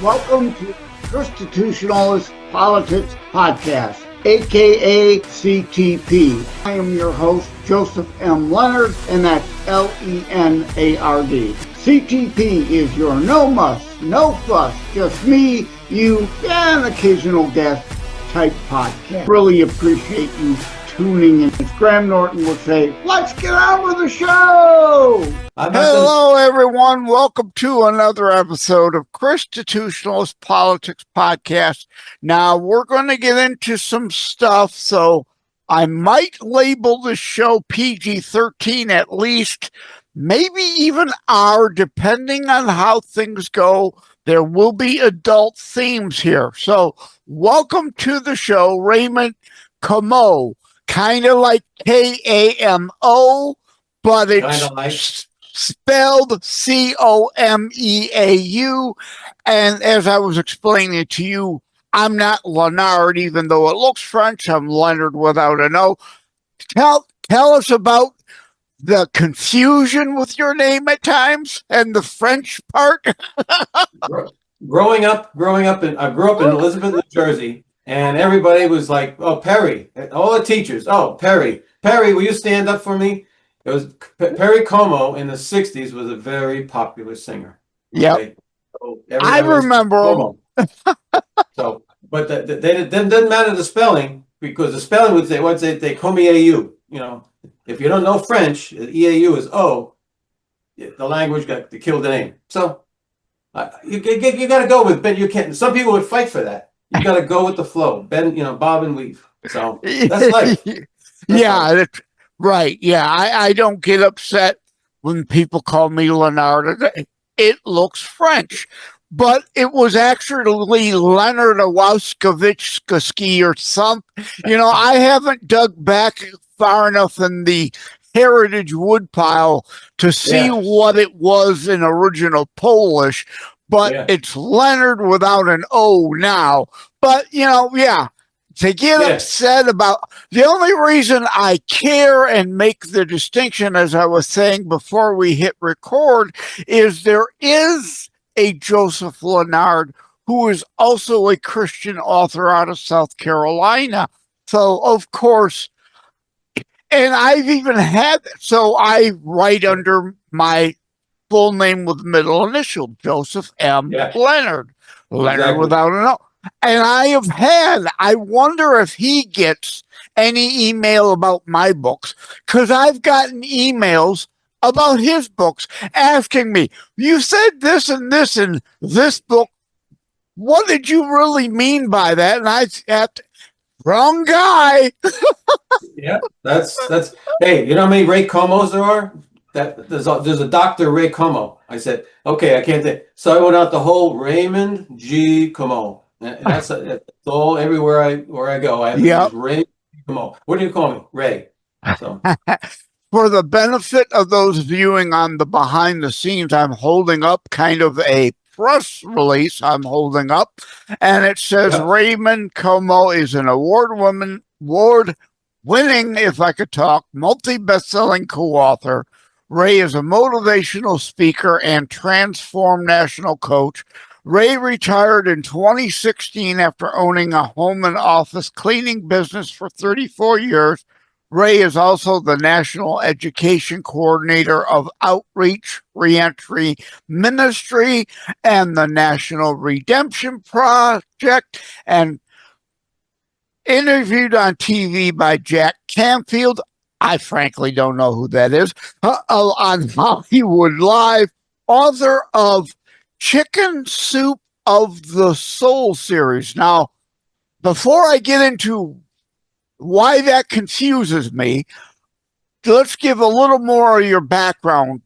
Welcome to Constitutionalist Politics Podcast, aka CTP. I am your host, Joseph M. Leonard, and that's Lenard. CTP is your no muss, no fuss, just me, you, and an occasional guest type podcast. Really appreciate you tuning in. As Graham Norton would say, let's get on with the show! Hello, everyone. Welcome to another episode of Constitutionalist Politics Podcast. Now, we're going to get into some stuff, so I might label the show PG-13 at least, maybe even R, depending on how things go. There will be adult themes here. So, welcome to the show, Raymond Comeau. Kind of like K-A-M-O, but it's spelled C-O-M-E-A-U. And as I was explaining to you, I'm not Lenard, even though it looks French. I'm Leonard without an O. Tell us about the confusion with your name at times and the French part. Growing up I grew up in Elizabeth, New Jersey, and everybody was like, "Oh, Perry!" All the teachers, "Oh, Perry, will you stand up for me?" It was Perry Como in the '60s was a very popular singer. Yeah, okay? So I remember. So, but they didn't matter the spelling, because the spelling would say they Comeau. You know, if you don't know French, EAU is O. The language got to kill the name. So you got to go with Ben. You can't. Some people would fight for that. You got to go with the flow. Ben, bob and weave. So that's life. That's right. Yeah, I don't get upset when people call me Lenard. It looks French. But it was actually Leonard Awowskowicz or something. I haven't dug back far enough in the heritage woodpile to see what it was in original Polish. But it's Leonard without an O now. But, to get upset about... The only reason I care and make the distinction, as I was saying before we hit record, is there is a Joseph Lenard who is also a Christian author out of South Carolina. So, of course, and I've even so I write under my full name with middle initial, Joseph M. Leonard. Leonard without an O. And I wonder if he gets any email about my books, because I've gotten emails about his books asking me, you said this and this in this book. What did you really mean by that? And I said, wrong guy. That's hey, you know how many Ray Comos there are? There's a Dr. Ray Comeau. I said, okay, I can't think. So I went out the whole Raymond G. Comeau. And that's all everywhere where I go. I have Ray Comeau. What do you call me? Ray. So. For the benefit of those viewing on the behind the scenes, I'm holding up kind of a press release and it says Raymond Comeau is an award-winning, if I could talk, multi-best-selling co-author. Ray is a motivational speaker and transform national coach. Ray retired in 2016 after owning a home and office cleaning business for 34 years. Ray is also the National Education Coordinator of Outreach Reentry Ministry and the National Redemption Project, and interviewed on TV by Jack Canfield. I frankly don't know who that is. On Hollywood Live, author of Chicken Soup of the Soul series. Now, before I get into why that confuses me, let's give a little more of your background.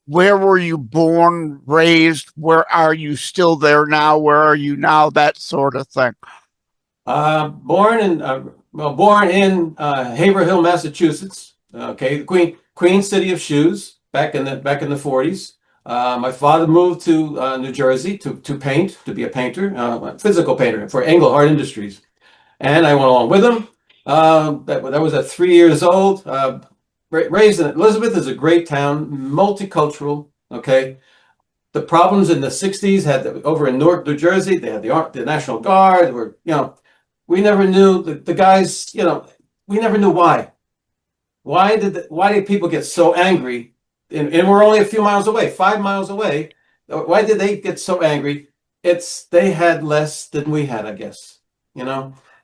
Where were you born, raised? Where are you still there now? Where are you now? That sort of thing. Born in Haverhill, Massachusetts. Okay, the Queen City of Shoes. Back in the 40s. My father moved to New Jersey to paint, to be a painter, a physical painter for Engelhard Industries, and I went along with him. That was at 3 years old. Raised in Elizabeth is a great town, multicultural. Okay, the problems in the 60s over in Newark, New Jersey, they had the National Guard, we never knew the guys, we never knew why. Why did people get so angry? And we're only a few miles away, 5 miles away. Why did they get so angry? They had less than we had, I guess.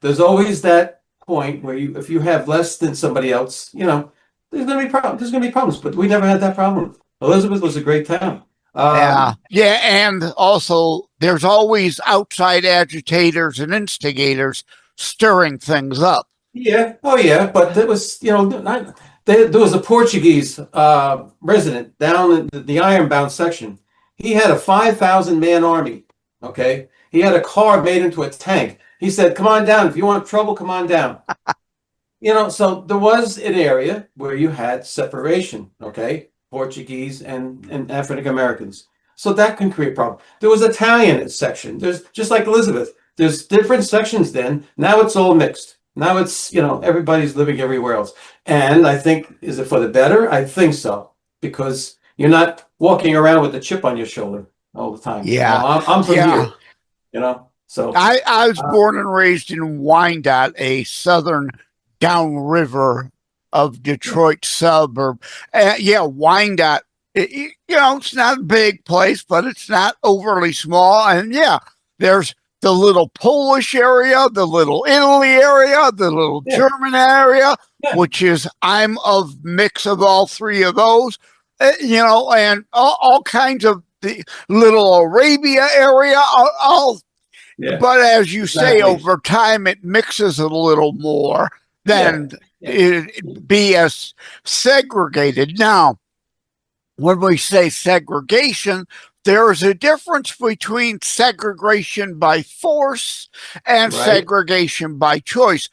There's always that point where if you have less than somebody else, there's gonna be problems. There's gonna be problems, but we never had that problem. Elizabeth was a great town. Yeah, and also there's always outside agitators and instigators stirring things up. Yeah, oh yeah, but there was, there was a Portuguese resident down in the Ironbound section. He had a 5,000-man army. Okay, he had a car made into a tank. He said, "Come on down. If you want trouble, come on down." So there was an area where you had separation. Okay, Portuguese and African Americans. So that can create problems. There was Italian section. There's just like Elizabeth. There's different sections then. Now it's all mixed. Now it's, everybody's living everywhere else. And I think, is it for the better? I think so. Because you're not walking around with a chip on your shoulder all the time. Yeah. I'm from here, So I was born and raised in Wyandotte, a southern downriver of Detroit suburb. Wyandotte, it's not a big place, but it's not overly small. And there's the little Polish area, the little Italy area, the little German area, which is, I'm of mix of all three of those, and all kinds of the little Arabia area, but as you say, over time, it mixes a little more than it be as segregated. Now, when we say segregation, there is a difference between segregation by force and segregation by choice.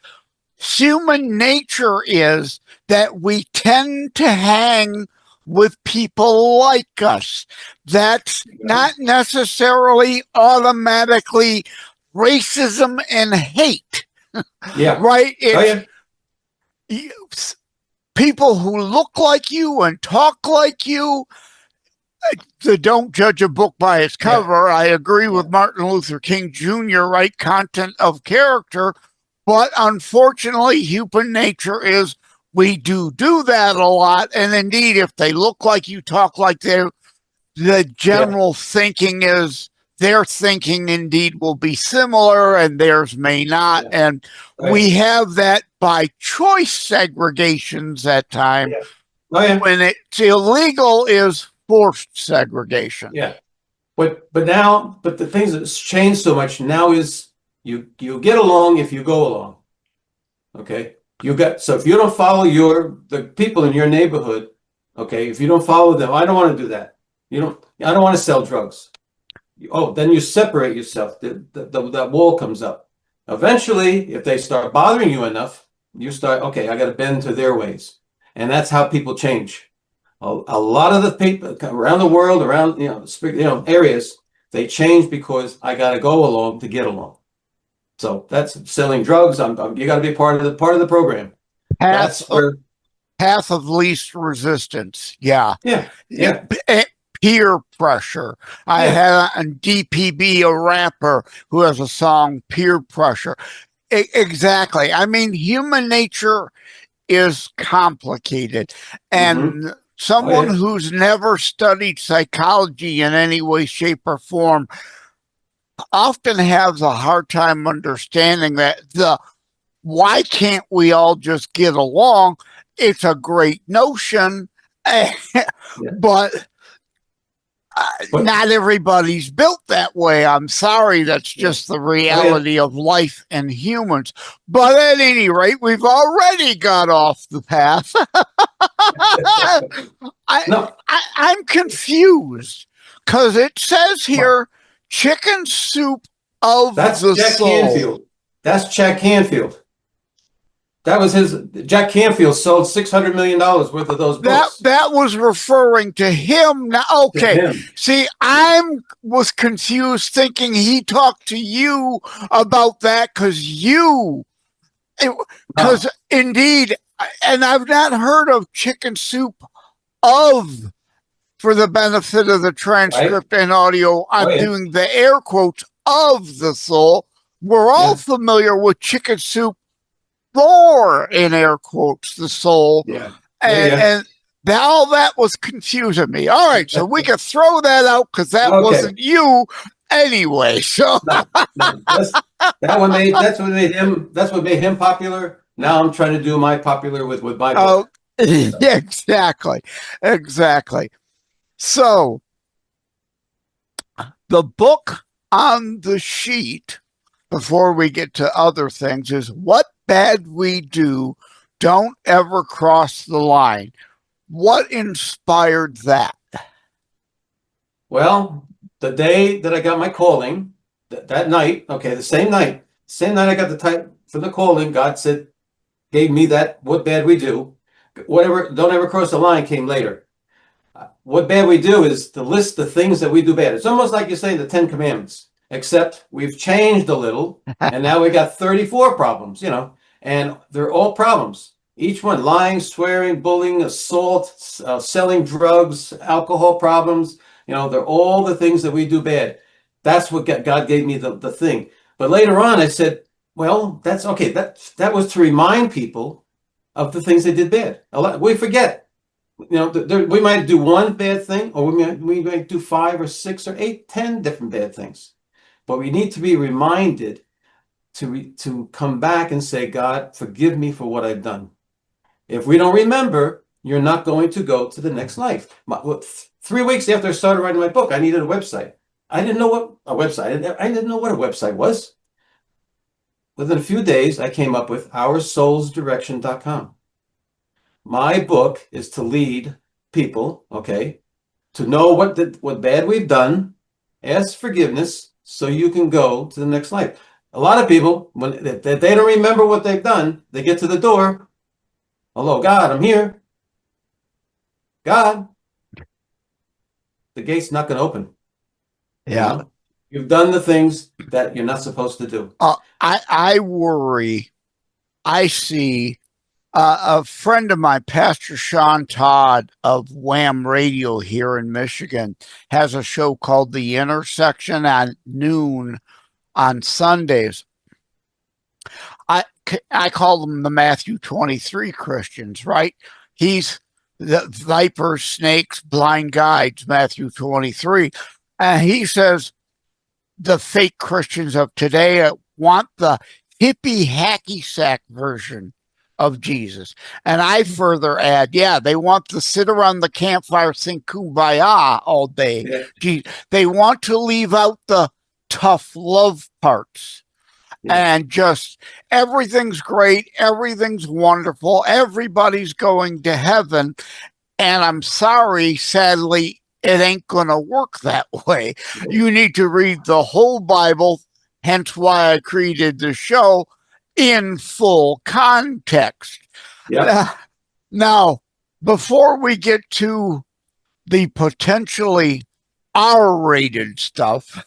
Human nature is that we tend to hang with people like us. That's not necessarily automatically racism and hate. Right? It's people who look like you and talk like you. Don't judge a book by its cover. I agree with Martin Luther King Jr., right? Content of character. But unfortunately, human nature is we do that a lot. And indeed, if they look like you, talk like the general thinking is their thinking indeed will be similar and theirs may not. And we have that by choice segregations at times. When it's illegal is forced segregation. But the things that's changed so much now is you get along if you go along. Okay, so if you don't follow the people in your neighborhood, okay, if you don't follow them, I don't want to do that. I don't want to sell drugs. Then you separate yourself. That wall comes up. Eventually, if they start bothering you enough, you start, okay, I got to bend to their ways, and that's how people change. A lot of the people around the world, around areas, they change because I got to go along to get along. So that's selling drugs. You got to be part of the program. Path of least resistance. Peer pressure. I had on DPB a rapper who has a song, Peer Pressure. Exactly. I mean, human nature is complicated, and someone who's never studied psychology in any way, shape, or form often has a hard time understanding that why can't we all just get along? It's a great notion, but not everybody's built that way. I'm sorry, that's just the reality of life and humans. But at any rate, we've already got off the path. I'm confused because it says here chicken soup of the soul. Canfield. That's Jack Canfield. That was Jack Canfield sold $600 million worth of those books. That was referring to him. Now, okay. See, was confused thinking he talked to you about that because indeed, and I've not heard of chicken soup of for the benefit of the transcript and audio, I'm doing the air quotes of the soul. We're all familiar with chicken soup for, in air quotes, the soul. And all that was confusing me. All right, so we can throw that out because that wasn't you anyway. So that's what made him popular. Now I'm trying to do my popular with my book. Exactly. So the book on the sheet, before we get to other things, is What Bad We Do, Don't Ever Cross the Line. What inspired that? Well, the day that I got my calling, that night, the same night I got the type for the calling, God gave me that What Bad We Do. Whatever, Don't Ever Cross the Line came later. What bad we do is to list the things that we do bad. It's almost like you say the 10 Commandments, except we've changed a little, and now we got 34 problems, and they're all problems. Each one: lying, swearing, bullying, assault, selling drugs, alcohol problems. They're all the things that we do bad. That's what God gave me the thing. But later on, I said, well, that's okay. That was to remind people of the things they did bad. We forget. We might do one bad thing, or we might do 5 or 6 or 8, 10 different bad things. But we need to be reminded to come back and say, God, forgive me for what I've done. If we don't remember, you're not going to go to the next life. 3 weeks after I started writing my book, I needed a website. I didn't know what a website was. Within a few days, I came up with OurSoulsDirection.com. My book is to lead people, to know what bad we've done, ask forgiveness, so you can go to the next life. A lot of people, when they don't remember what they've done, they get to the door. Hello, God, I'm here. God, the gate's not going to open. Yeah. You've done the things that you're not supposed to do. I worry. I see a friend of mine, Pastor Sean Todd of Wham Radio here in Michigan, has a show called The Intersection at noon on Sundays. I call them the Matthew 23 Christians, right? He's the vipers, snakes, blind guides, Matthew 23. And he says the fake Christians of today want the hippie hacky sack version of Jesus. And I further add, they want to sit around the campfire, sing Kumbaya all day. Yeah. They want to leave out the tough love parts. And just everything's great, everything's wonderful, everybody's going to heaven. And I'm sorry, sadly, it ain't going to work that way. You need to read the whole Bible, hence why I created the show, in full context. Now, before we get to the potentially R-rated stuff,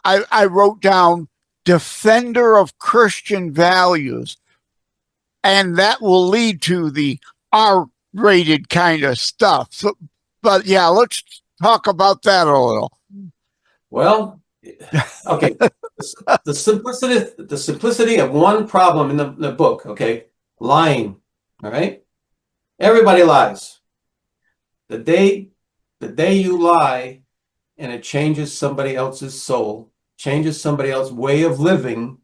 I wrote down defender of Christian values, and that will lead to the R-rated kind of stuff. So, but let's talk about that a little. Well, okay. The simplicity of one problem in the book, lying, all right? Everybody lies. The day you lie and it changes somebody else's soul, changes somebody else's way of living,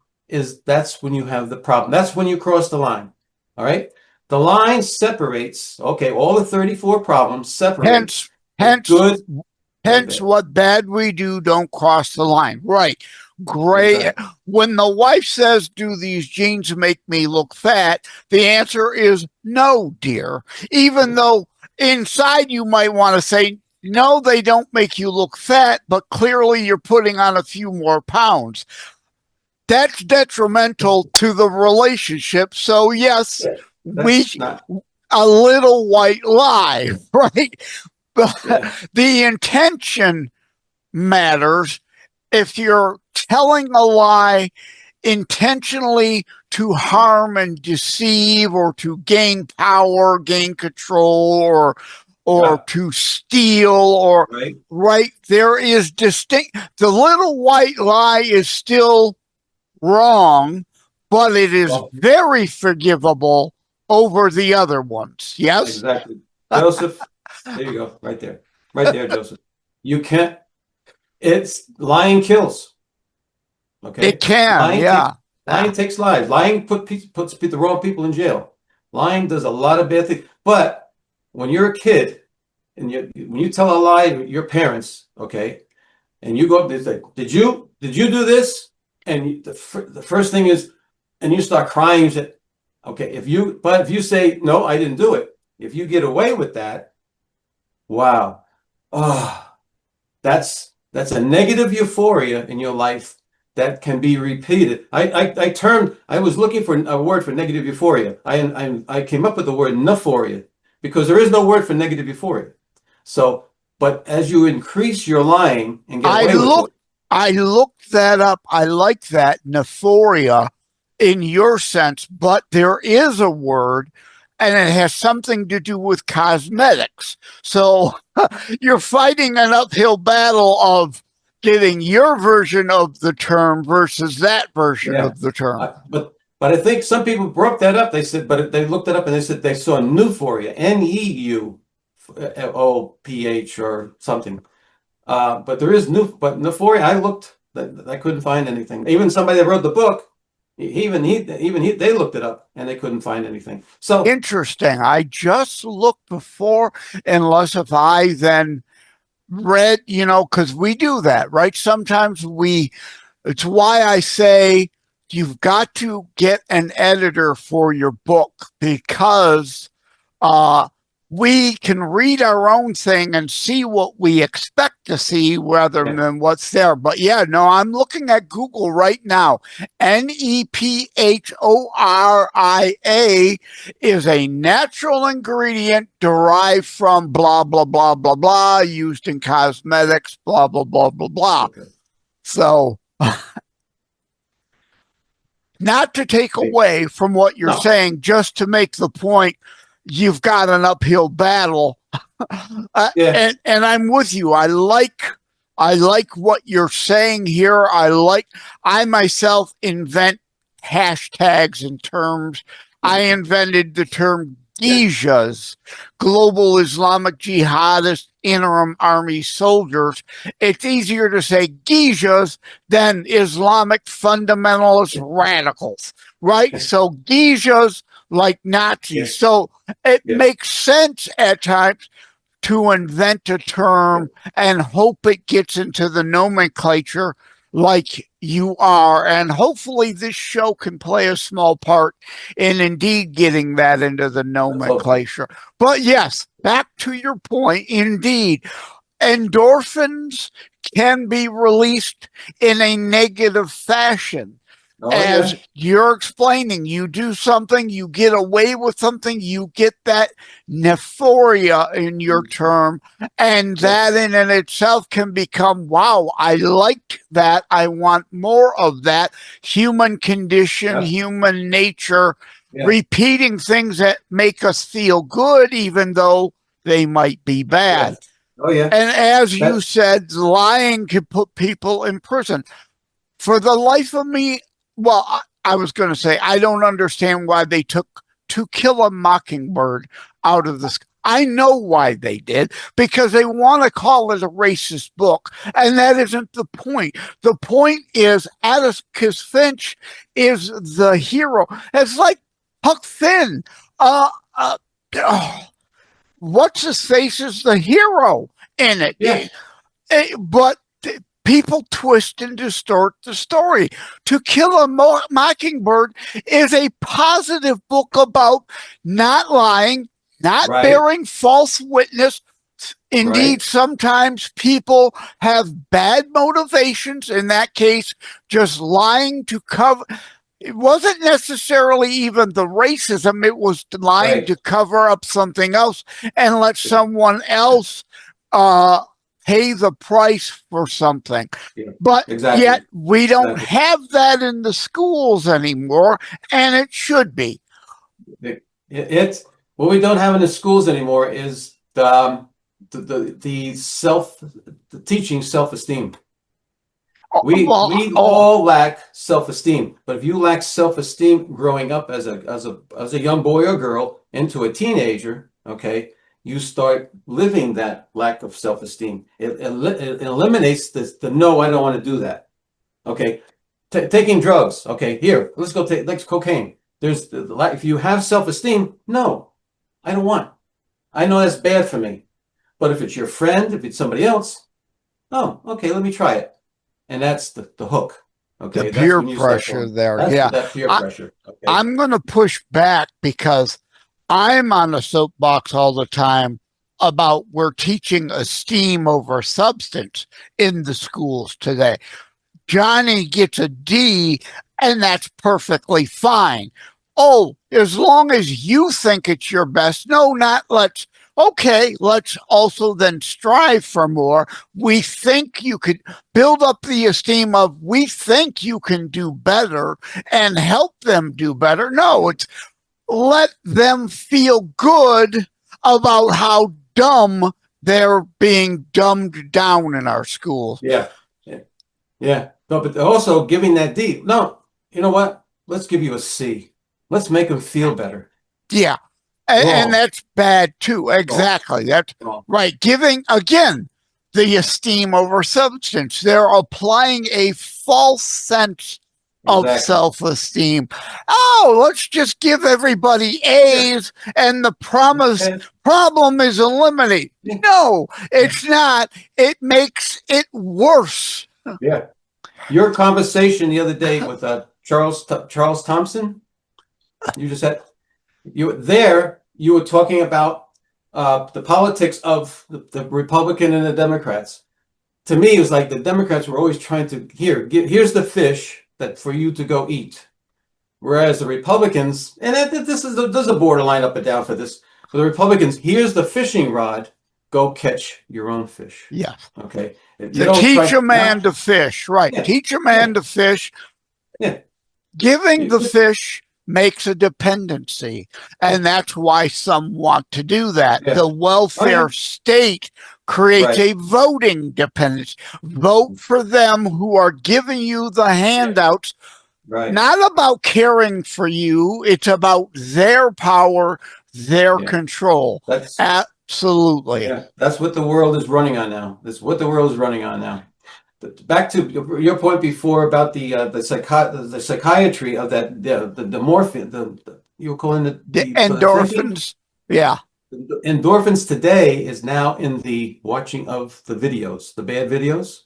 that's when you have the problem. That's when you cross the line, all right? The line separates, all the 34 problems separate. Hence, what bad we do, don't cross the line. Right. Great. Exactly. When the wife says, do these jeans make me look fat? The answer is no, dear. Even though inside you might want to say, no, they don't make you look fat, but clearly you're putting on a few more pounds. That's detrimental to the relationship. So yes, a little white lie, right? The intention matters. If you're telling a lie intentionally to harm and deceive, or to gain power, gain control, or or Yeah. to steal or Right. right. There is distinct. The little white lie is still wrong, but it is Well, very forgivable over the other ones. Yes, exactly. Joseph, there you go. Right there. Right there, Joseph. You can't, it's lying kills. it Okay? can. Lying takes Yeah. lying takes lives. Lying puts the wrong people in jail. Lying does a lot of bad things. But when you're a kid and when you tell a lie to your parents, okay, and you go up, they say, "Did you do this?" And the first thing is, and you start crying. You say, "Okay, if you say no, I didn't do it. If you get away with that, wow, oh, that's a negative euphoria in your life that can be repeated." I was looking for a word for negative euphoria. I came up with the word nephoria because there is no word for negative euphoria. So, but as you increase your lying and get I away with looked it, I looked that up. I like that nephoria in your sense, but there is a word and it has something to do with cosmetics. So you're fighting an uphill battle of getting your version of the term versus that version yeah. of the term. But I think some people broke that up. They said, but they looked it up and they said they saw neuphoria, NEUOPH or something. But there is but neuphoria. I looked, I couldn't find anything. Even somebody that wrote the book, they looked it up and they couldn't find anything. So Interesting. I just looked before, unless if I then read, because we do that, right? Sometimes it's why I say you've got to get an editor for your book because uh, we can read our own thing and see what we expect to see rather yeah, than what's there. But yeah, no, I'm looking at Google right now. NEPHORIA is a natural ingredient derived from blah, blah, blah, blah, blah, used in cosmetics, blah, blah, blah, blah, blah. okay. So, not to take away from what you're No, saying, just to make the point, you've got an uphill battle. yeah, And I'm with you. I like what you're saying here. I myself invent hashtags and terms. I invented the term yeah, Gijas, Global Islamic Jihadist Interim Army Soldiers. It's easier to say Gijas than Islamic fundamentalist radicals, right? So Gijas like yeah, Nazis. So it yeah, makes sense at times to invent a yeah. term and hope it gets into the nomenclature like you are. And hopefully this show can play a small part in indeed getting that into the Let's hope so. nomenclature. But yes, back to your point, indeed, endorphins can be released in a negative fashion. Oh As yeah, you're explaining, you do something, you get away with something, you get that nephoria in your term, and yeah, that in and itself can become, wow, I like that. I want more of that. Human condition, yeah, human nature, yeah, repeating things that make us feel good, even though they might be yeah. bad. Oh yeah. And as you That said, lying can put people in prison. For the life of me, well, I was going to say, I don't understand why they took To Kill a Mockingbird out of this. I know why they did, because they want to call it a racist book. And that isn't the point. The point is Atticus Finch is the hero. It's like Huck Finn. Uh, uh, oh, what's his face is the hero in it. yeah, But people twist and distort the story. To Kill a Mockingbird is a positive book about not lying, not right, bearing false witness. Indeed, right, sometimes people have bad motivations. In that case, just lying to cover. It wasn't necessarily even the racism, it was lying right. to cover up something else and let someone else uh, pay the price for something. Yeah, But exactly, yet we don't exactly. have that in the schools anymore, and it should be. It's what we don't have in the schools anymore is the teaching self-esteem. We Well, all lack self-esteem, but if you lack self-esteem growing up as a young boy or girl into a teenager, okay, you start living that lack of self-esteem. It eliminates the no, I don't want to do that. Okay, taking drugs. Okay, here, let's go take cocaine. There's if you have self-esteem, no, I don't want. I know that's bad for me. But if it's your friend, if it's somebody else, oh, okay, let me try it. And that's the hook. Okay, the peer pressure there. That's Yeah. that peer pressure. Okay. I'm going to push back because I'm on a soapbox all the time about we're teaching esteem over substance in the schools today. Johnny gets a D, and that's perfectly fine. Oh, as long as you think it's your best. No, not let's. Okay, let's also then strive for more. We think you could build up the esteem of we think you can do better and help them do better. No, it's let them feel good about how dumb they're being dumbed down in our schools. Yeah. Yeah. No, but also giving that D. No, you know what? Let's give you a C. Let's make them feel better. Yeah. And that's bad too. Exactly. That's right. Giving, again, the esteem over substance. They're applying a false sense of self-esteem. Oh, let's just give everybody A's and the problem is eliminated. No, it's not. It makes it worse. Yeah. Your conversation the other day with Charles Thompson, you just had you were talking about the politics of the Republican and the Democrats. To me, it was like the Democrats were always trying to here's the fish that for you to go eat, whereas the Republicans, and there's a borderline up and down for this. For the Republicans, here's the fishing rod. Go catch your own fish. Yeah. Okay. Teach a man to fish, right? Yeah. Teach a man to fish. Yeah. Giving the fish makes a dependency, and that's why some want to do that. Yeah. The welfare state creates a voting dependence. Vote for them who are giving you the handouts. Right. Not about caring for you. It's about their power, their control. Absolutely. Yeah, that's what the world is running on now. That's what the world is running on now. Back to your point before about the psychiatry of that the morphine, you were calling it the endorphins. Yeah. Endorphins today is now in the watching of the videos, the bad videos.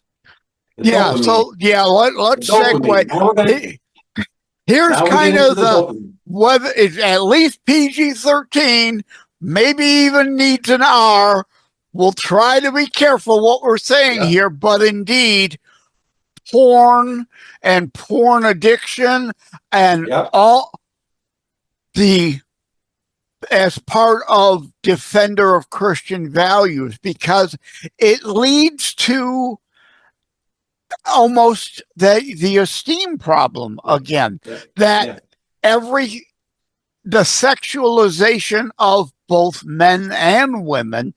Yeah. Dopamine. So yeah, let's segue. Here's kind of the whether it's at least PG-13, maybe even needs an R. We'll try to be careful what we're saying here, but indeed, porn and porn addiction and all as part of defender of Christian values, because it leads to almost the esteem problem again, the sexualization of both men and women,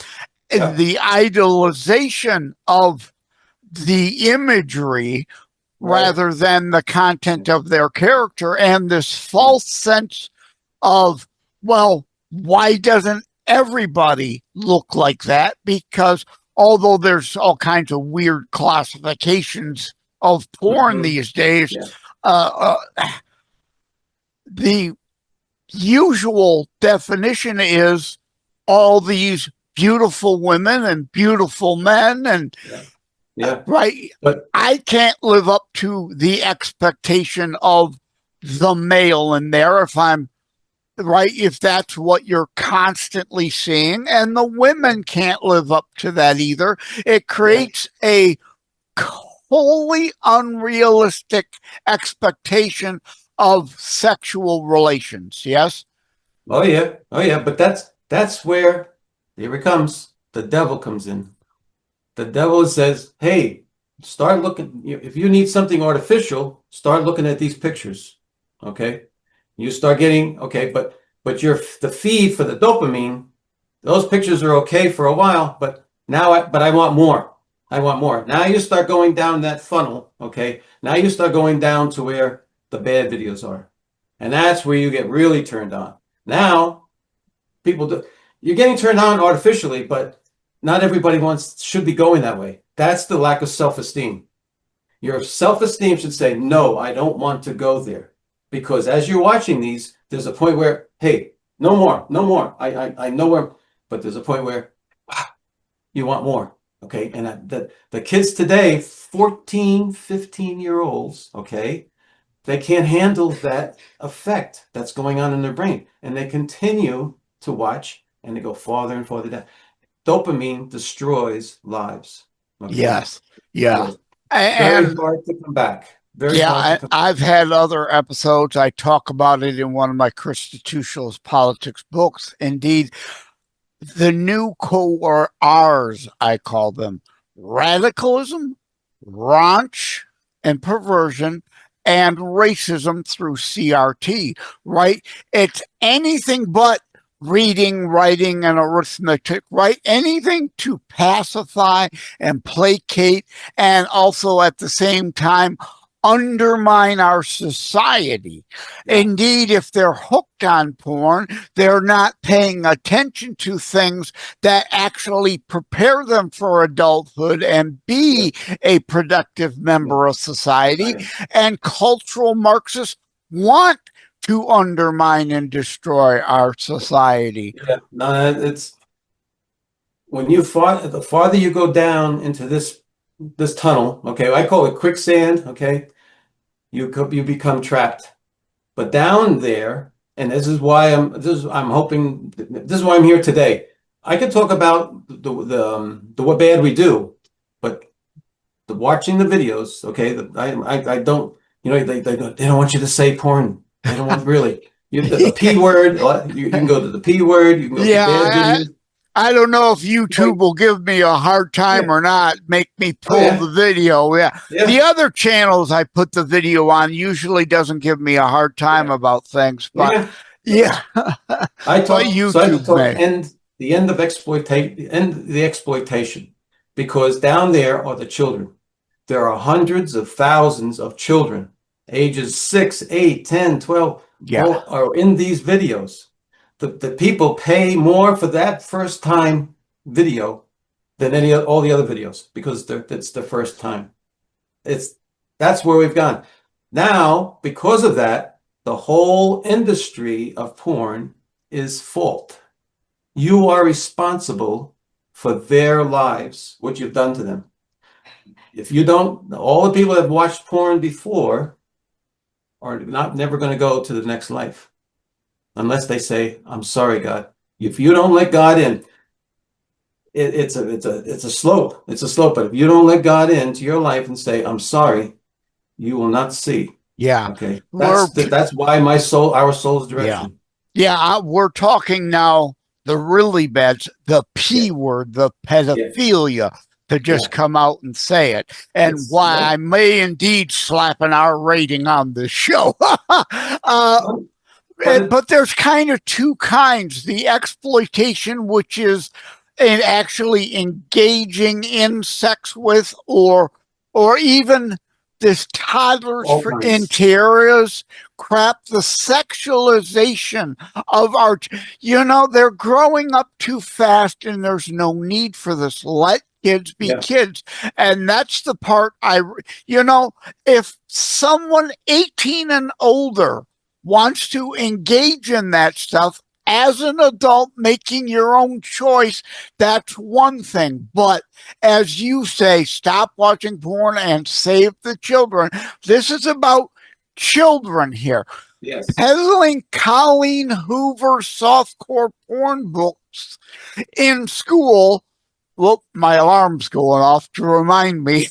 the idolization of the imagery rather than the content of their character, and this false sense of, well, why doesn't everybody look like that? Because although there's all kinds of weird classifications of porn these days, the usual definition is all these beautiful women and beautiful men and right. But I can't live up to the expectation of the male in there if I'm right, if that's what you're constantly seeing, and the women can't live up to that either. It creates a wholly unrealistic expectation of sexual relations. Yes. Oh yeah. But that's where here it comes. The devil comes in. The devil says, "Hey, start looking. If you need something artificial, start looking at these pictures." Okay. You start getting but the feed for the dopamine those pictures are okay for a while, but now I want more. I want more. Now you start going down that funnel, okay? Now you start going down to where the bad videos are. And that's where you get really turned on. Now, you're getting turned on artificially, but not everybody should be going that way. That's the lack of self-esteem. Your self-esteem should say, no, I don't want to go there. Because as you're watching these, there's a point where, hey, no more, no more. I know where, but there's a point where you want more. Okay. And the kids today, 14, 15-year-olds, okay, they can't handle that effect that's going on in their brain. And they continue to watch and they go farther and farther down. Dopamine destroys lives. Okay? Yes. Yeah. So very And hard to come back. Very yeah, hard to come I've had other episodes. I talk about it in one of my constitutionalist politics books. Indeed, the new core R's, I call them: radicalism, raunch, and perversion, and racism through CRT, right? It's anything but reading, writing, and arithmetic, right? Anything to pacify and placate, and also at the same time undermine our society. Yeah. Indeed, if they're hooked on porn, they're not paying attention to things that actually prepare them for adulthood and be a productive member of society. And cultural Marxists want to undermine and destroy our society. Yeah, no, it's when the farther you go down into this tunnel, okay, I call it quicksand, okay, you become trapped. But down there, and this is why I'm here today. I could talk about the what bad we do, but watching the videos, okay, I don't, they don't want you to say porn. They don't want really. The P word, you can go to the P word, you can go to bad videos. I don't know if YouTube will give me a hard time or not, make me pull the video. The other channels I put the video on usually doesn't give me a hard time about things, but I talk YouTube the end of exploitation, because down there are the children. There are hundreds of thousands of children, ages 6, 8, 10, 12, all are in these videos. The people pay more for that first time video than all the other videos, because it's the first time. That's where we've gone. Now, because of that, the whole industry of porn is fault. You are responsible for their lives, what you've done to them. If you don't, all the people that have watched porn before are never going to go to the next life. Unless they say, I'm sorry, God. If you don't let God in, it's a slope. It's a slope. But if you don't let God into your life and say, I'm sorry, you will not see. Yeah. Okay. That's why our soul's direction. Yeah. We're talking now the really bad, the P word, the pedophilia, to just come out and say it. And I may indeed slap an R rating on this show. But there's kind of two kinds: the exploitation, which is actually engaging in sex with, or even this toddlers for interiors crap, the sexualization of our, they're growing up too fast and there's no need for this. Let kids be kids. And that's the part if someone 18 and older wants to engage in that stuff as an adult, making your own choice, that's one thing. But as you say, stop watching porn and save the children. This is about children here. Yes. Peddling Colleen Hoover softcore porn books in school. Well, my alarm's going off to remind me.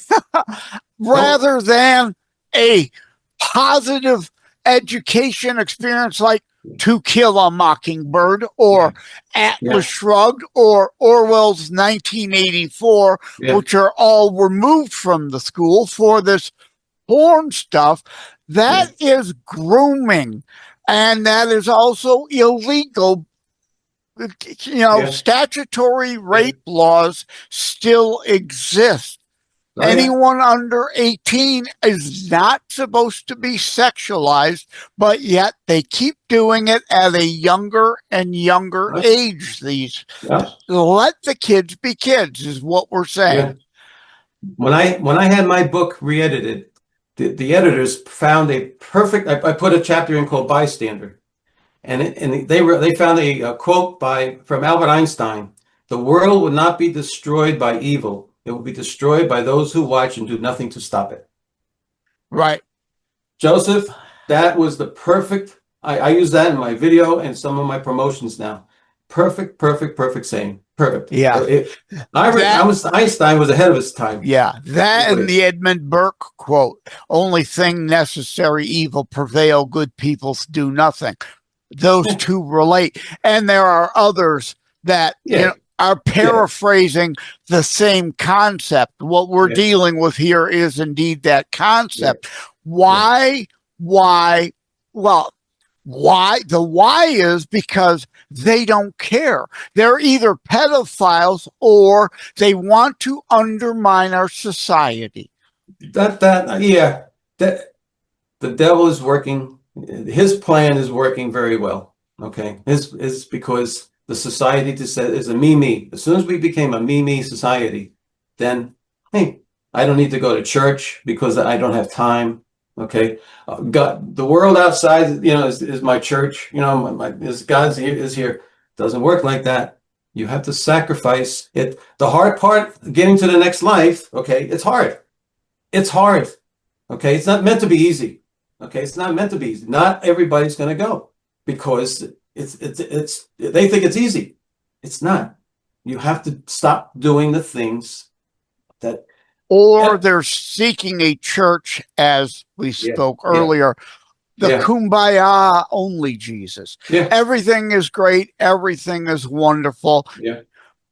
Rather than a positive education experience like To Kill a Mockingbird or Atlas Shrugged or Orwell's 1984, which are all removed from the school for this porn stuff. That is grooming, and that is also illegal statutory rape laws still exist. Anyone under 18 is not supposed to be sexualized, but yet they keep doing it at a younger and younger age. Let the kids be kids is what we're saying. When I had my book re-edited, the editors found a perfect. I put a chapter in called Bystander, and they found a quote from Albert Einstein: "The world would not be destroyed by evil. It will be destroyed by those who watch and do nothing to stop it." Right. Joseph, that was the perfect. I use that in my video and some of my promotions now. Perfect saying. Perfect. Yeah. Einstein was ahead of his time. Yeah. That and the Edmund Burke quote: "Only thing necessary, evil prevail, good people do nothing." Those two relate. And there are others that, are paraphrasing the same concept. What we're dealing with here is indeed that concept. Why? Well, why? The why is because they don't care. They're either pedophiles or they want to undermine our society. The devil is working. His plan is working very well. Okay, it's because the society is a me. As soon as we became a me society, then, hey, I don't need to go to church because I don't have time. Okay, God, the world outside, is my church. God is here. Doesn't work like that. You have to sacrifice it. The hard part, getting to the next life. Okay, it's hard. It's hard. Okay, it's not meant to be easy. Okay, it's not meant to be easy. Not everybody's going to go because they think it's easy. It's not. You have to stop doing the things that. Or they're seeking a church, as we spoke earlier, the kumbaya only Jesus. Yeah. Everything is great. Everything is wonderful. Yeah.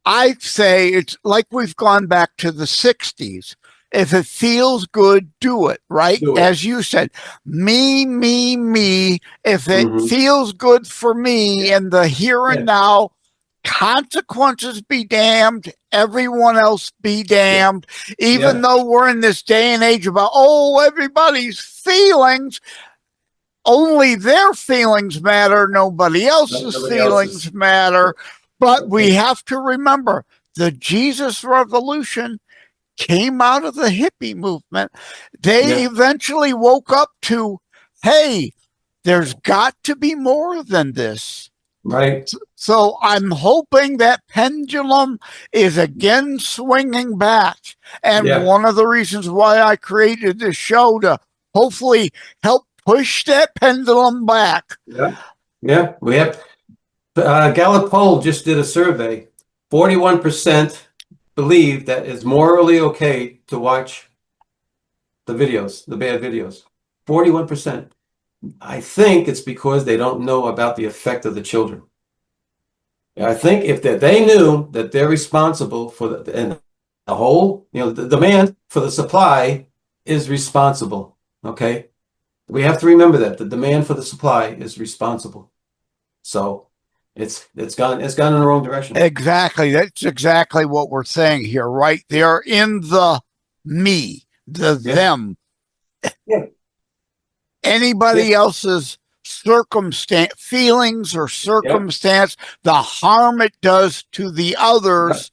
I'd say it's like we've gone back to the 60s. If it feels good, do it, right? Do it. As you said, me. If it feels good for me in the here and now, consequences be damned, everyone else be damned. Even though we're in this day and age about, everybody's feelings, only their feelings matter, nobody else's feelings matter. But we have to remember, the Jesus Revolution came out of the hippie movement. They eventually woke up to, hey, there's got to be more than this. Right. So I'm hoping that pendulum is again swinging back. And one of the reasons why I created this show to hopefully help push that pendulum back. Yeah. We have Gallup poll just did a survey. 41% believe that it's morally okay to watch the videos, the bad videos. 41%. I think it's because they don't know about the effect of the children. I think if they knew that they're responsible for the whole, the demand for the supply is responsible. Okay, we have to remember that the demand for the supply is responsible. So it's gone in the wrong direction. Exactly. That's exactly what we're saying here, right? They're in the me, the them. Anybody else's feelings or circumstance, the harm it does to the others,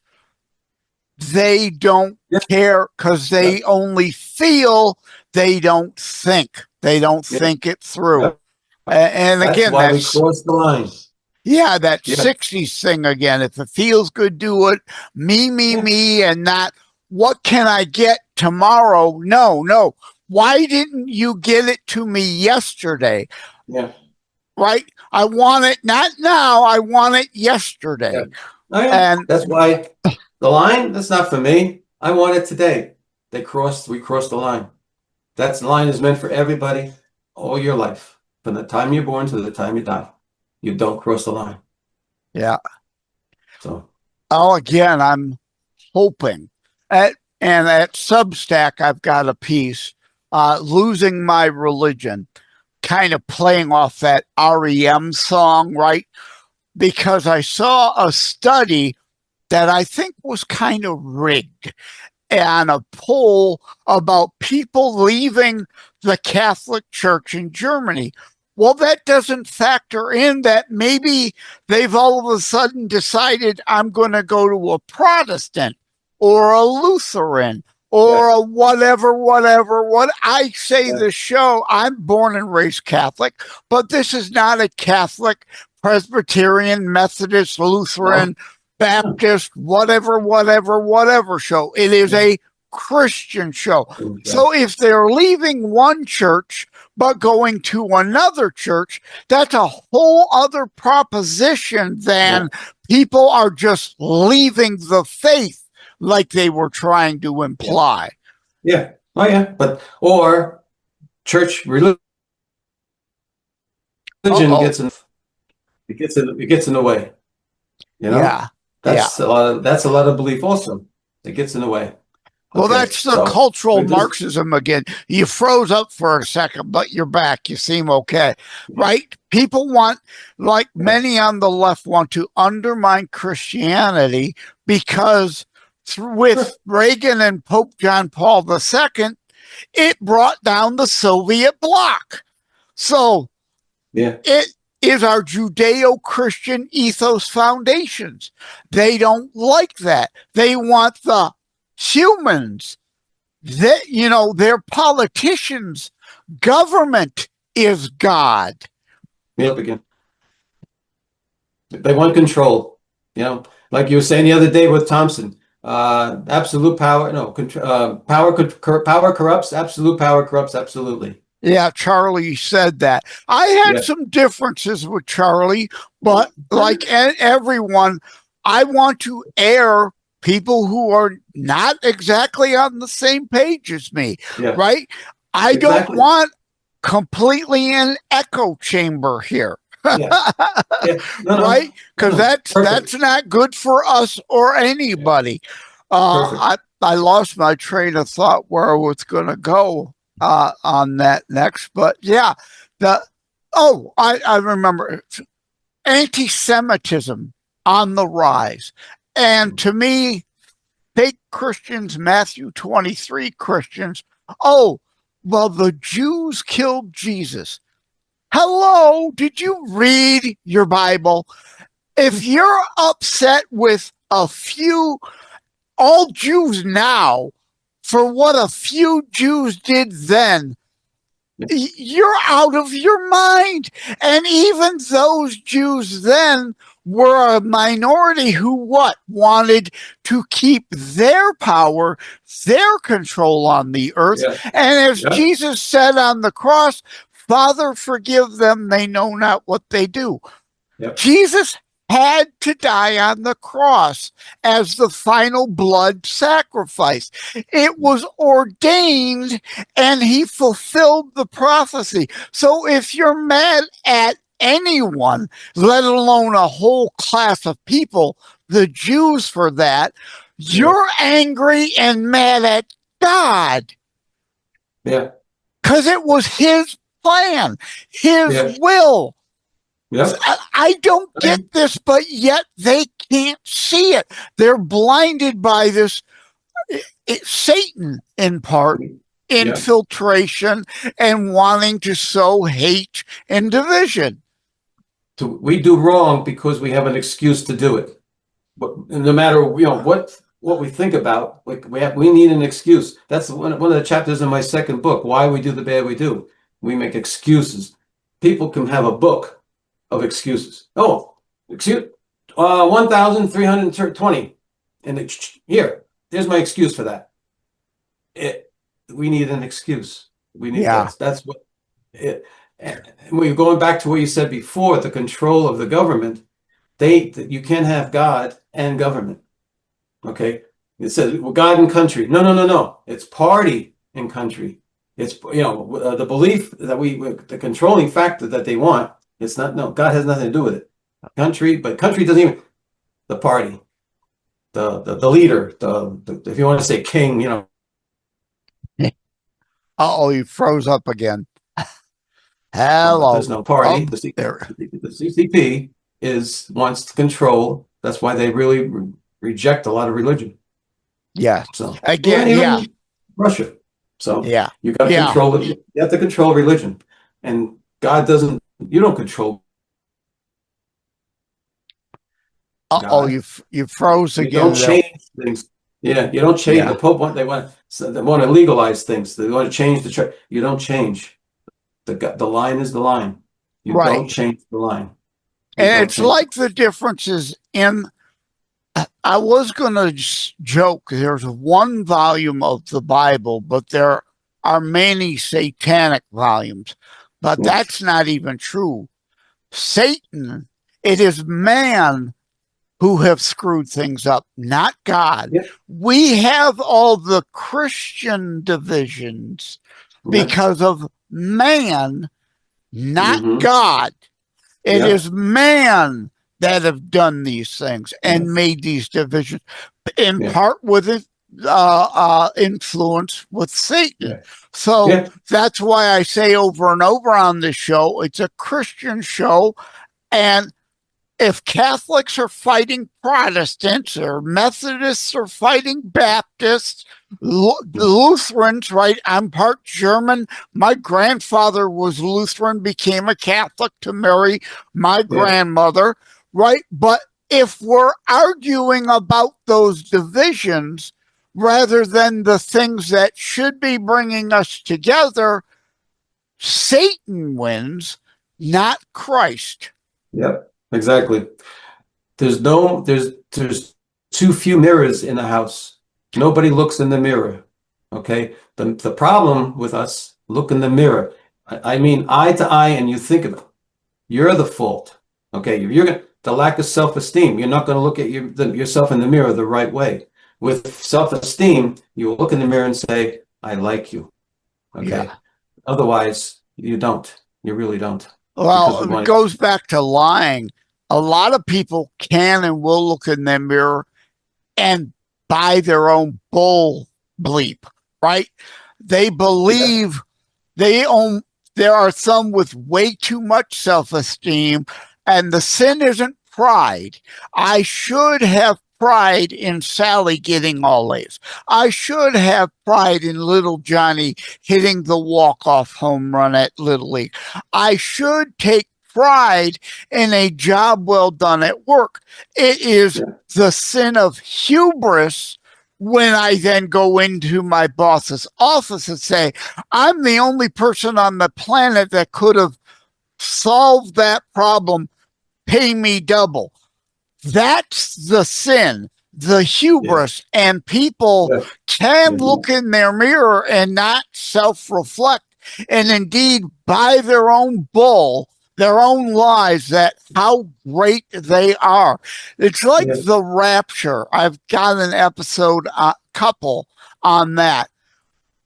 they don't care because they only feel, they don't think. They don't think it through. And again, why we cross the line. Yeah, that 60s thing again. If it feels good, do it. Me, and not what can I get tomorrow? No. Why didn't you get it to me yesterday? Yeah. Right? I want it not now. I want it yesterday. And that's why the line, that's not for me. I want it today. We crossed the line. That line is meant for everybody all your life. From the time you're born to the time you die. You don't cross the line. Yeah. So. Again, I'm hoping. And at Substack, I've got a piece, Losing My Religion, kind of playing off that REM song, right? because I saw a study that I think was kind of rigged, and a poll about people leaving the Catholic Church in Germany. Well, that doesn't factor in that maybe they've all of a sudden decided I'm going to go to a Protestant or a Lutheran or a whatever. What I say the show, I'm born and raised Catholic, but this is not a Catholic, Presbyterian, Methodist, Lutheran, Baptist, whatever show. It is a Christian show. So if they're leaving one church but going to another church, that's a whole other proposition than people are just leaving the faith like they were trying to imply. Yeah. Oh yeah. But or church religion gets in the way. You know? Yeah. That's a lot of belief also. It gets in the way. Well, that's the cultural Marxism again. You froze up for a second, but you're back. You seem okay, right? People want, like many on the left, want to undermine Christianity because with Reagan and Pope John Paul II, it brought down the Soviet bloc. So it is our Judeo-Christian ethos foundations. They don't like that. They want the humans, that, you know, their politicians, government is God. Yep, again. They want control, you know, like you were saying the other day with Thompson. Absolute power, power corrupts, absolute power corrupts absolutely. Yeah, Charlie said that. I had some differences with Charlie, but like everyone, I want to air people who are not exactly on the same page as me, right? I don't want completely an echo chamber here. Right? Because that's not good for us or anybody. I lost my train of thought where I was going to go on that next, but yeah, I remember anti-Semitism on the rise. And to me, fake Christians, Matthew 23 Christians, well, the Jews killed Jesus. Hello, did you read your Bible? If you're upset with all Jews now for what a few Jews did then, you're out of your mind. And even those Jews then were a minority who wanted to keep their power, their control on the earth. And as Jesus said on the cross, Father, forgive them, they know not what they do. Jesus had to die on the cross as the final blood sacrifice. It was ordained, and he fulfilled the prophecy. So if you're mad at anyone, let alone a whole class of people, the Jews for that, you're angry and mad at God. Yeah. Because it was his plan, his will. I don't get this, but yet they can't see it. They're blinded by this Satan, in part, infiltration and wanting to sow hate and division. We do wrong because we have an excuse to do it. But no matter what we think about, we need an excuse. That's one of the chapters in my second book. Why we do the bad we do. We make excuses. People can have a book of excuses. Oh, excuse 1,320, and here's my excuse for that. We need an excuse. We need that's what it. And we're going back to what you said before, the control of the government. You can't have God and government. Okay, it says God and country. No. It's party and country. It's the belief that the controlling factor that they want. It's not. No, God has nothing to do with it. Country doesn't even. The party, the leader, if you want to say king, You froze up again. Hello. There's no party. The CTP wants to control. That's why they really reject a lot of religion. Yeah. So Again, even Russia. So yeah. you got to control it. You have to control religion, and God doesn't. You don't control Uh-oh, God. you froze You again, don't though. change things. Yeah, you don't change. Yeah. The Pope they want to legalize things. They want to change the church. You don't change. The line is the line. You don't Right. change the line. And it's like the differences in, I was going to joke, there's one volume of the Bible, but there are many satanic volumes. But that's not even true. Satan, it is man who have screwed things up, not God. Yep. We have all the Christian divisions because of man, not God. It is man that have done these things and made these divisions, in part with influence with Satan. So that's why I say over and over on this show, it's a Christian show. And if Catholics are fighting Protestants or Methodists are fighting Baptists, Lutherans, right? I'm part German. My grandfather was Lutheran, became a Catholic to marry my grandmother, right? But if we're arguing about those divisions rather than the things that should be bringing us together, Satan wins, not Christ. Yep, exactly. There's too few mirrors in the house. Nobody looks in the mirror. Okay. The problem with us, look in the mirror. I mean, eye to eye, and you think of it. You're the fault. Okay. The lack of self-esteem. You're not going to look at yourself in the mirror the right way. With self-esteem, you will look in the mirror and say, I like you. Okay. Yeah. Otherwise, you don't. You really don't. Well, it goes back to lying. A lot of people can and will look in their mirror and buy their own bull bleep, right? They believe they own, there are some with way too much self-esteem, and the sin isn't pride. I should have pride in Sally getting all A's. I should have pride in little Johnny hitting the walk-off home run at Little League. I should take pride in a job well done at work. It is the sin of hubris when I then go into my boss's office and say, I'm the only person on the planet that could have solved that problem, pay me double. That's the sin, the hubris, and people can look in their mirror and not self-reflect, and indeed buy their own bull, their own lies, that how great they are. It's like the rapture. I've got an episode, couple on that.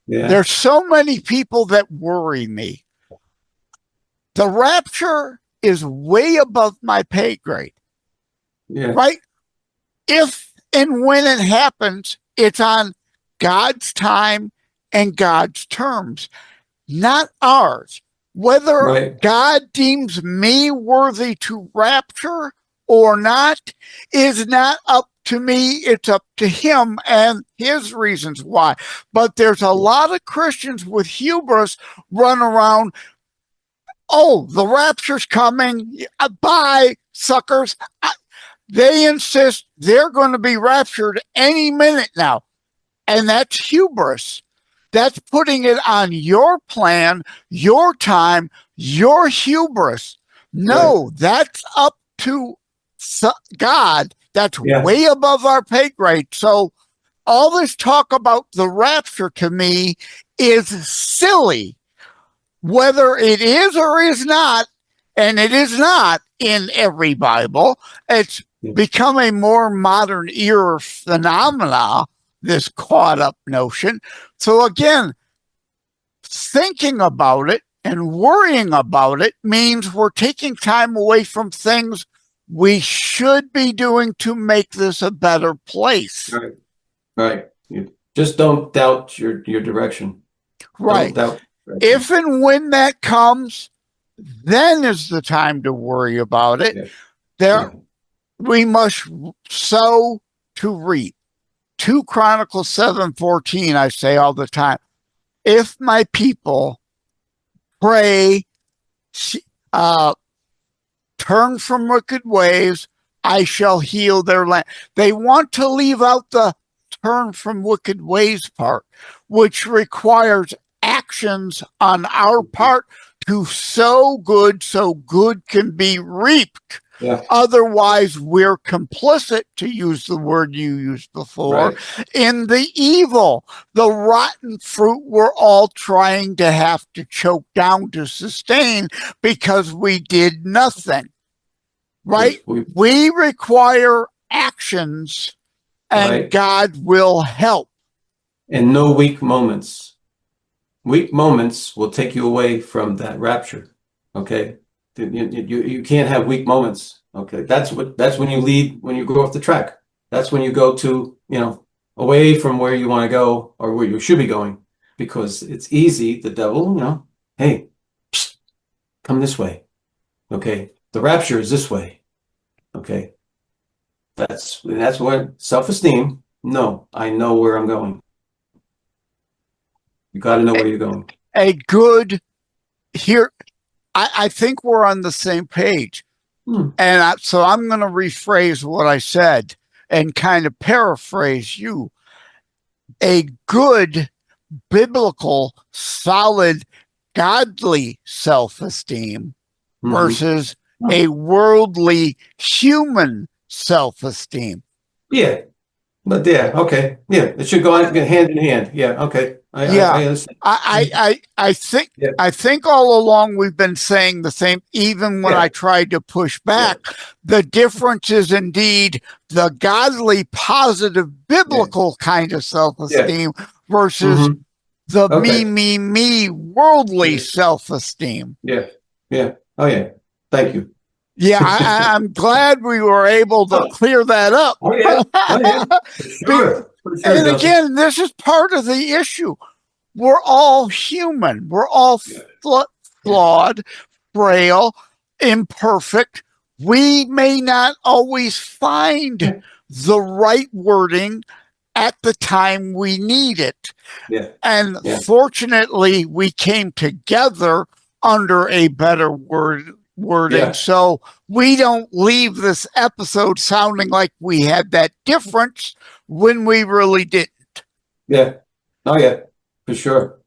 There's so many people that worry me. The rapture is way above my pay grade. Right? If and when it happens, it's on God's time and God's terms, not ours. Whether God deems me worthy to rapture or not is not up to me. It's up to him and his reasons why. But there's a lot of Christians with hubris run around, oh, the rapture's coming. Bye, suckers. They insist they're going to be raptured any minute now. And that's hubris. That's putting it on your plan, your time, your hubris. No, that's up to God. That's way above our pay grade. So all this talk about the rapture to me is silly. Whether it is or is not, and it is not in every Bible, it's become a more modern era phenomena, this caught up notion. So again, thinking about it and worrying about it means we're taking time away from things we should be doing to make this a better place. Right. You just don't doubt your direction. Right. Don't doubt. If and when that comes, then is the time to worry about it. There, we must sow to reap. 2 Chronicles 7:14, I say all the time. If my people pray, turn from wicked ways, I shall heal their land. They want to leave out the turn from wicked ways part, which requires actions on our part to sow good so good can be reaped. Yeah. Otherwise, we're complicit, to use the word you used before, in the evil, the rotten fruit we're all trying to have to choke down to sustain because we did nothing. Right? We require actions, and God will help. And no weak moments. Weak moments will take you away from that rapture. Okay? You can't have weak moments. Okay? That's when you lead, when you go off the track. That's when you go to, away from where you want to go or where you should be going. Because it's easy, the devil, hey, psst, come this way. Okay? The rapture is this way. Okay? That's what self-esteem. No, I know where I'm going. You got to know where you're going. I think we're on the same page. And so I'm going to rephrase what I said and kind of paraphrase you. A good, biblical, solid, godly self-esteem versus a worldly, human self-esteem. Yeah. But okay. Yeah, it should go hand in hand. Yeah, okay. I understand. I think all along we've been saying the same, even when I tried to push back. The difference is indeed the godly, positive, biblical kind of self-esteem versus the me, worldly self-esteem. Yeah. Oh, yeah. Thank you. Yeah, I'm glad we were able to clear that up. Oh, yeah. For sure, and again, this is part of the issue. We're all human. We're all flawed, frail, imperfect. We may not always find the right wording at the time we need it. And fortunately, we came together under a better wording. So we don't leave this episode sounding like we had that difference when we really didn't. Yeah. Oh, yeah, for sure.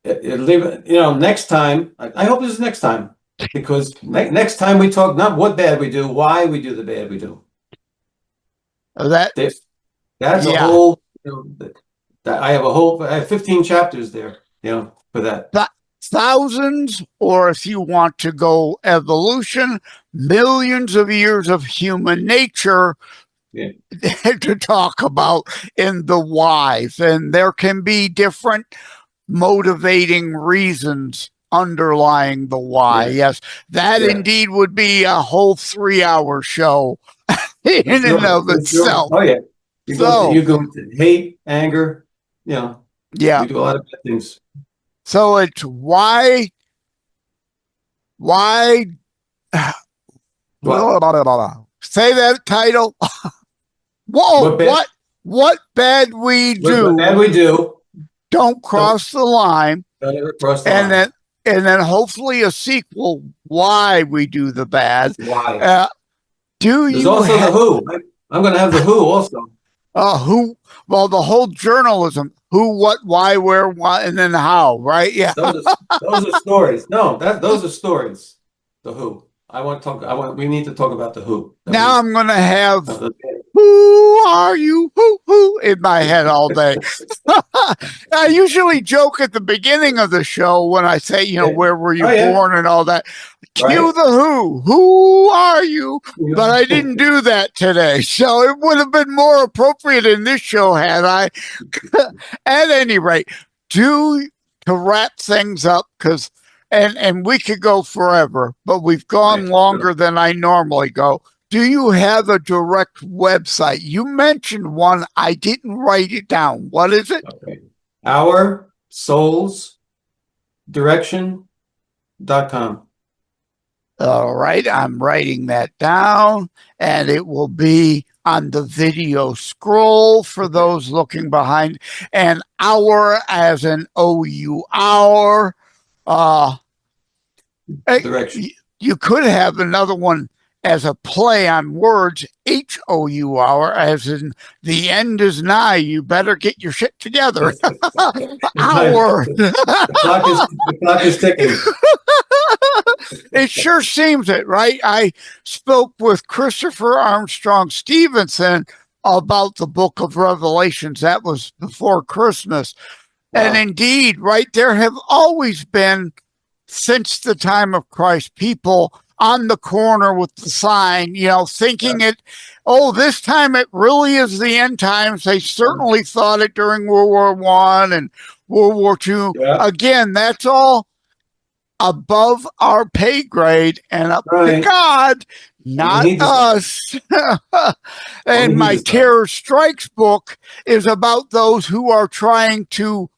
Next time, I hope this is next time, because next time we talk not what bad we do, why we do the bad we do. That's a whole, I have 15 chapters there, for that. Thousands, or if you want to go evolution, millions of years of human nature to talk about in the whys. And there can be different motivating reasons underlying the why. Yes, that indeed would be a whole 3-hour show in and of itself. Oh, yeah. You go to hate, anger, we do a lot of bad things. So it's why say that title. Whoa, what bad we do. What bad we do. Don't cross the line. Don't ever cross the line. And then hopefully a sequel, why we do the bad. Why? There's also the who. I'm going to have the who also. Who? Well, the whole journalism. Who, what, why, where, why, and then how, right? Yeah. Those are stories. No, those are stories. The who. We need to talk about the who. Now I'm going to have who are you? Who in my head all day. I usually joke at the beginning of the show when I say, where were you born and all that. Cue the who. Who are you? But I didn't do that today. So it would have been more appropriate in this show had I. At any rate, to wrap things up, because and we could go forever, but we've gone longer than I normally go. Do you have a direct website? You mentioned one. I didn't write it down. What is it? Okay. OurSoulsDirection.com. All right, I'm writing that down, and it will be on the video scroll for those looking behind. An hour as an OU hour. Direction. You could have another one as a play on words, HOU hour, as in the end is nigh. You better get your shit together. Hour. The clock is ticking. It sure seems it, right? I spoke with Christopher Armstrong Stevenson about the book of Revelations. That was before Christmas. Wow. And indeed, right, there have always been, since the time of Christ, people on the corner with the sign, thinking this time it really is the end times. They certainly thought it during World War I and World War II. Yeah. Again, that's all above our pay grade and up to God, not us. And my Terror Strikes book is about those who are trying to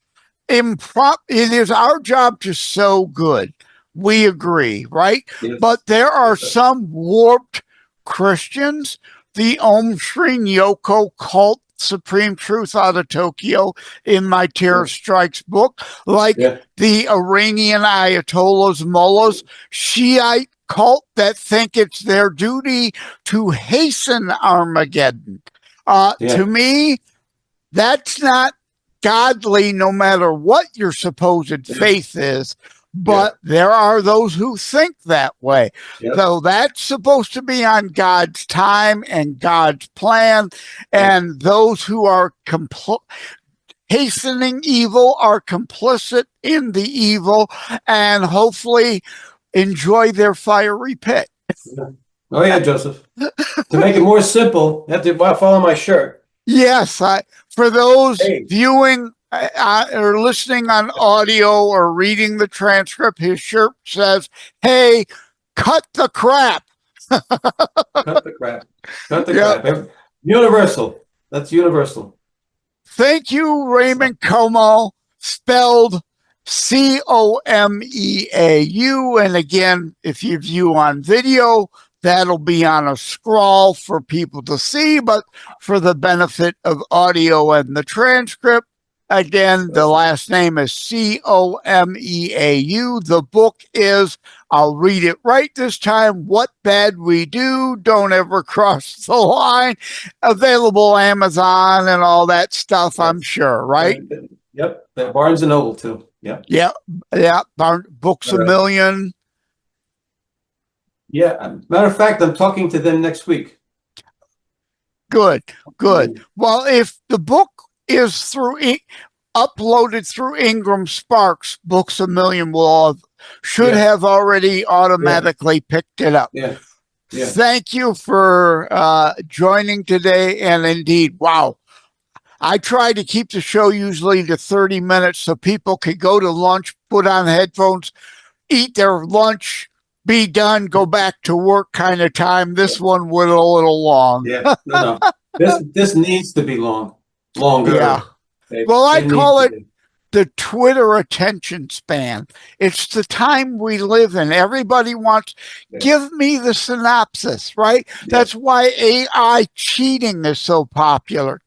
it is our job to sow good. We agree, right? Yes. But there are some warped Christians, the Om Shinryoku cult, Supreme Truth out of Tokyo, in my Terror Strikes book, like the Iranian Ayatollahs, mullahs, Shiite cult that think it's their duty to hasten Armageddon. To me, that's not godly, no matter what your supposed faith is, but there are those who think that way. So that's supposed to be on God's time and God's plan, and those who are hastening evil are complicit in the evil and hopefully enjoy their fiery pit. Oh yeah, Joseph. To make it more simple, you have to follow my shirt. Yes, for those viewing or listening on audio or reading the transcript, his shirt says, "Hey, cut the crap." Cut the crap. Cut the crap. Universal. That's universal. Thank you, Raymond Comeau, spelled Comeau. And again, if you view on video, that'll be on a scroll for people to see, but for the benefit of audio and the transcript, again, the last name is Comeau. The book is, I'll read it right this time, What Bad We Do, Don't Ever Cross the Line. Available Amazon and all that stuff, I'm sure, right? Yep. Barnes & Noble, too. Yep. Yeah. Books A Million. Yeah. Matter of fact, I'm talking to them next week. Good. Well, if the book is uploaded through Ingram Sparks, Books A Million should have already automatically picked it up. Yeah. Thank you for joining today. And indeed, wow. I try to keep the show usually to 30 minutes so people can go to lunch, put on headphones, eat their lunch, be done, go back to work kind of time. This one went a little long. Yeah, no. This needs to be longer. Yeah. Well, I call it the Twitter attention span. It's the time we live in. Everybody wants, give me the synopsis, right? Yeah. That's why AI cheating is so popular.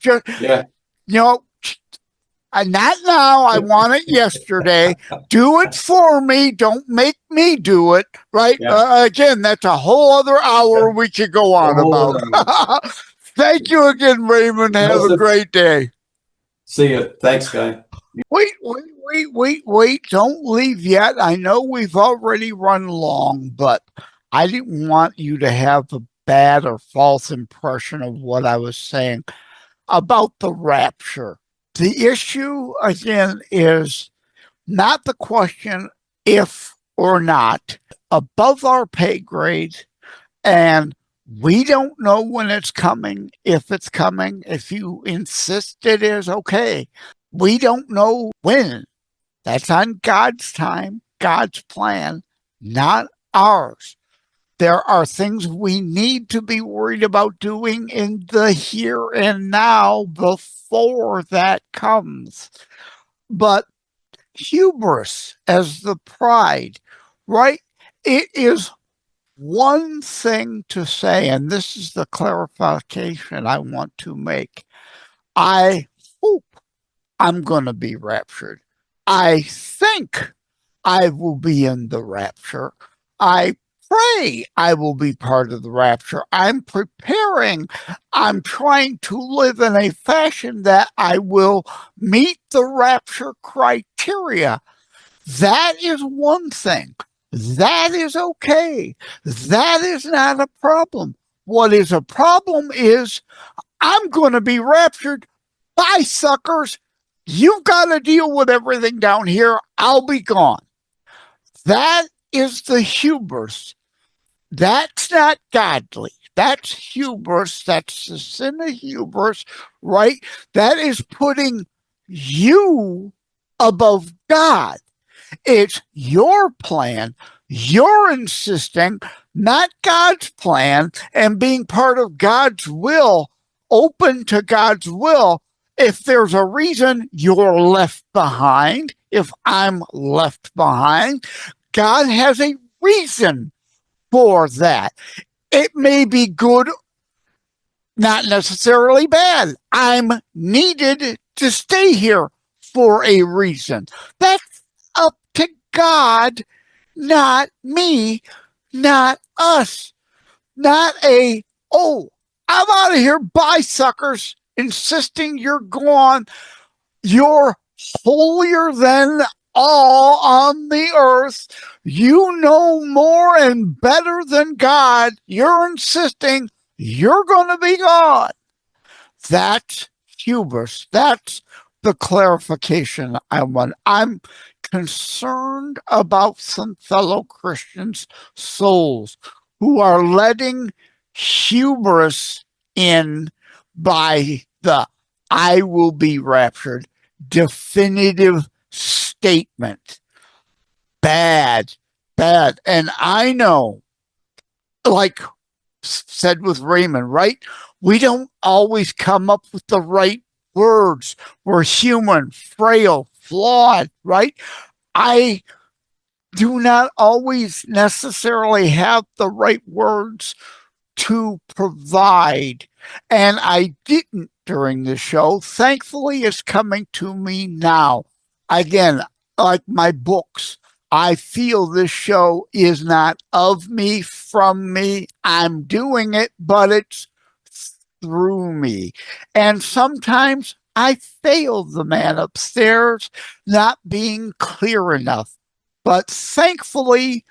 Not now. I want it yesterday. Do it for me. Don't make me do it. Right? Yeah. Again, that's a whole other hour we could go on about. Thank you again, Raymond. Have a great day. See you. Thanks, guy. Wait. Don't leave yet. I know we've already run long, but I didn't want you to have a bad or false impression of what I was saying about the rapture. The issue, again, is not the question if or not, above our pay grade, and we don't know when it's coming, if it's coming. If you insist it is, okay. We don't know when. That's on God's time, God's plan, not ours. There are things we need to be worried about doing in the here and now before that comes. But hubris as the pride, right? It is one thing to say, and this is the clarification I want to make. I hope I'm going to be raptured. I think I will be in the rapture. I pray I will be part of the rapture. I'm preparing. I'm trying to live in a fashion that I will meet the rapture criteria. That is one thing. That is okay. That is not a problem. What is a problem is I'm going to be raptured. Bye, suckers. You've got to deal with everything down here. I'll be gone. That is the hubris. That's not godly. That's hubris. That's the sin of hubris, right? That is putting you above God. It's your plan. You're insisting, not God's plan, and being part of God's will, open to God's will. If there's a reason you're left behind, if I'm left behind, God has a reason for that. It may be good, not necessarily bad. I'm needed to stay here for a reason. That's up to God, not me, not us. Not I'm out of here, bye, suckers, insisting you're gone. You're holier than all on the earth. You know more and better than God. You're insisting you're going to be gone. That's hubris. That's the clarification I want. I'm concerned about some fellow Christians' souls who are letting hubris in by the I will be raptured definitive statement. Bad. And I know, like said with Raymond, right? We don't always come up with the right words. We're human, frail, flawed, right? I do not always necessarily have the right words to provide, and I didn't during the show. Thankfully, it's coming to me now. Again, like my books, I feel this show is not of me, from me. I'm doing it, but it's through me. And sometimes I fail the man upstairs, not being clear enough. But thankfully,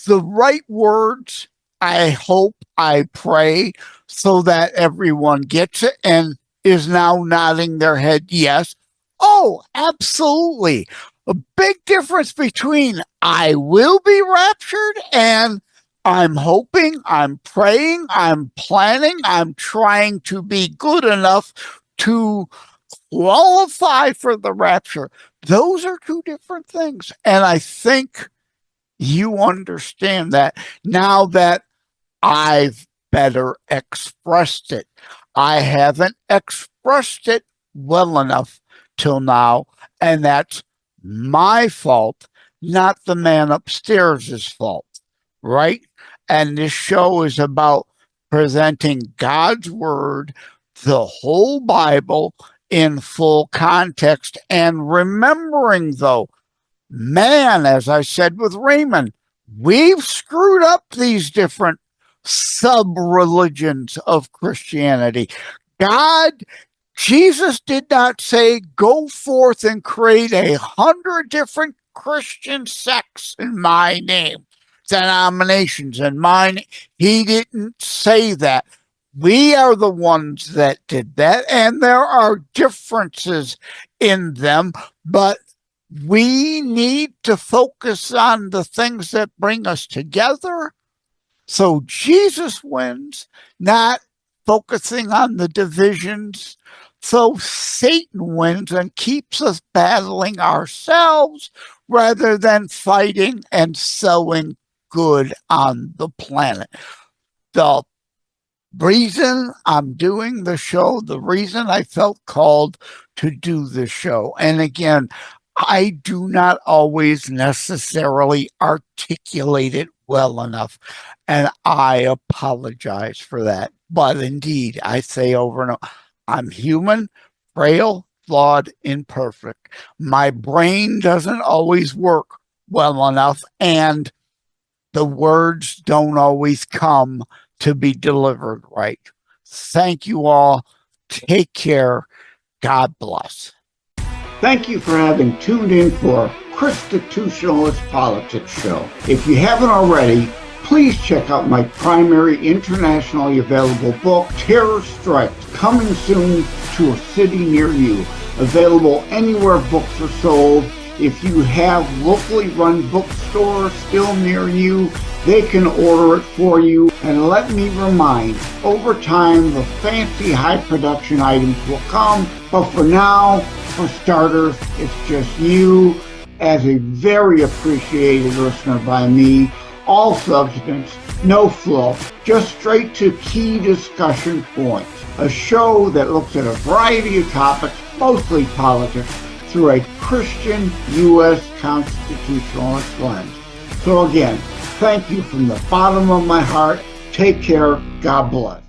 the right words, I hope, I pray, so that everyone gets it and is now nodding their head yes. Oh, absolutely. A big difference between I will be raptured and I'm hoping, I'm praying, I'm planning, I'm trying to be good enough to qualify for the rapture. Those are two different things. And I think you understand that now that I've better expressed it. I haven't expressed it well enough till now, and that's my fault, not the man upstairs' fault, right? And this show is about presenting God's word, the whole Bible in full context, and remembering, though, man, as I said with Raymond, we've screwed up these different sub-religions of Christianity. Jesus did not say, go forth and create 100 different Christian sects in my name, denominations in mine. He didn't say that. We are the ones that did that, and there are differences in them, but we need to focus on the things that bring us together. So Jesus wins, not focusing on the divisions. So Satan wins and keeps us battling ourselves rather than fighting and sowing good on the planet. The reason I'm doing the show, the reason I felt called to do the show, and again, I do not always necessarily articulate it well enough. And I apologize for that. But indeed, I say over and over, I'm human, frail, flawed, imperfect. My brain doesn't always work well enough, and the words don't always come to be delivered right. Thank you all. Take care. God bless. Thank you for having tuned in for Constitutionalist Politics Show. If you haven't already, please check out my primary internationally available book, Terror Strikes, coming soon to a city near you. Available anywhere books are sold. If you have locally run bookstores still near you, they can order it for you. And let me remind, over time, the fancy high production items will come. But for now, for starters, it's just you as a very appreciated listener by me. All substance, no fluff, just straight to key discussion points. A show that looks at a variety of topics, mostly politics, through a Christian U.S. constitutionalist lens. So again, thank you from the bottom of my heart. Take care. God bless.